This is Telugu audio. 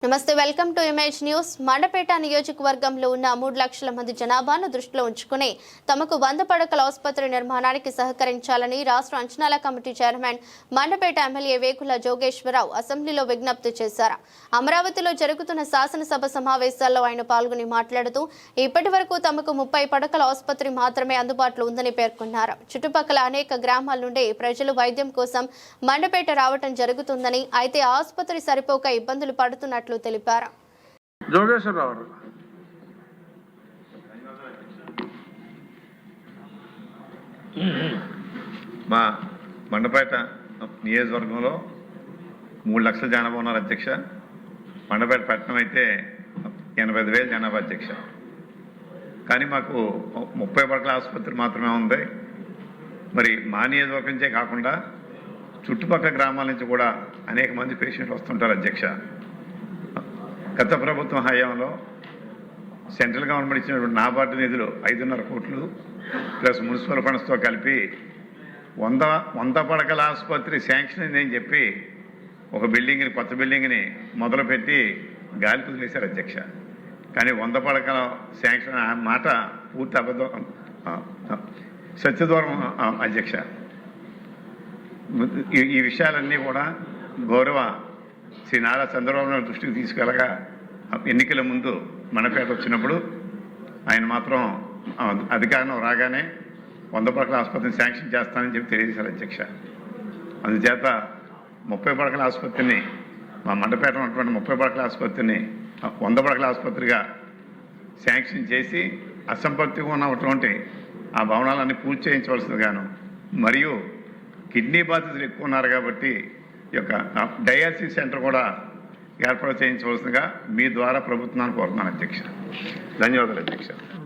నమస్తే welcome to image news. Mandapeta నియోజకవర్గంలో ఉన్న 3 లక్షల మంది జనాభాను దృష్టిలో ఉంచుకుని తమకు 100 పడకల ఆసుపత్రి నిర్మాణానికి సహకరించాలని రాష్ట్ర అంచనాల committee chairman Mandapeta MLA Vekula Jogeswararao అసెంబ్లీలో విజ్ఞప్తి చేశారు. అమరావతిలో జరుగుతున్న శాసనసభ సమావేశాల్లో ఆయన పాల్గొని మాట్లాడుతూ ఇప్పటి వరకు తమకు 30 పడకల ఆసుపత్రి మాత్రమే అందుబాటులో ఉందని పేర్కొన్నారు. చుట్టుపక్కల అనేక గ్రామాల నుండి ప్రజలు వైద్యం కోసం మండపేట రావడం జరుగుతుందని, అయితే ఆసుపత్రి సరిపోక ఇబ్బందులు పడుతున్నట్లు తెలిపారు. జోగేశ్వరరావు మా మండపేట నియోజకవర్గంలో 3 లక్షల జనాభా ఉన్నారు అధ్యక్ష. మండపేట పట్టణం అయితే 85,000 జనాభా అధ్యక్ష. కానీ మాకు 30 పడకల ఆసుపత్రి మాత్రమే ఉంది. మరి మా నియోజకవర్గం నుంచే కాకుండా చుట్టుపక్కల గ్రామాల నుంచి కూడా అనేక మంది పేషెంట్లు వస్తుంటారు అధ్యక్ష. గత ప్రభుత్వం హయాంలో సెంట్రల్ గవర్నమెంట్ ఇచ్చినటువంటి నాబార్డు నిధులు 5.5 కోట్లు ప్లస్ మున్సిపల్ ఫండ్స్తో కలిపి 100 పడకల ఆసుపత్రి శాంక్షన్ అయిందని చెప్పి ఒక బిల్డింగ్ని, కొత్త బిల్డింగ్ని మొదలుపెట్టి గాలి కుదిలేశారు అధ్యక్ష. కానీ 100 పడకల శాంక్షన్ ఆ మాట పూర్తి అబద్ధం, సత్యదూరం అధ్యక్ష. ఈ విషయాలన్నీ కూడా గౌరవ శ్రీ నారా చంద్రబాబు నాయుడు దృష్టికి తీసుకెళ్ళగా ఎన్నికల ముందు మండపేట వచ్చినప్పుడు ఆయన మాత్రం అధికారం రాగానే 100 పడకల ఆసుపత్రిని శాంక్షన్ చేస్తానని చెప్పి తెలియజేశారు అధ్యక్ష. అందుచేత 30 పడకల ఆసుపత్రిని, మా మండపేట ఉన్నటువంటి 30 పడకల ఆసుపత్రిని 100 పడకల ఆసుపత్రిగా శాంక్షన్ చేసి అసంపూర్తిగా ఉన్నటువంటి ఆ భవనాలన్నీ పూర్తి చేయించవలసిందిగాను, మరియు కిడ్నీ బాధితులు ఎక్కువ ఉన్నారు కాబట్టి ఈ యొక్క డయాలసిస్ సెంటర్ కూడా ఏర్పాటు చేయించవలసిందిగా మీ ద్వారా ప్రభుత్వాన్ని కోరుతున్నాను అధ్యక్ష. ధన్యవాదాలు అధ్యక్ష.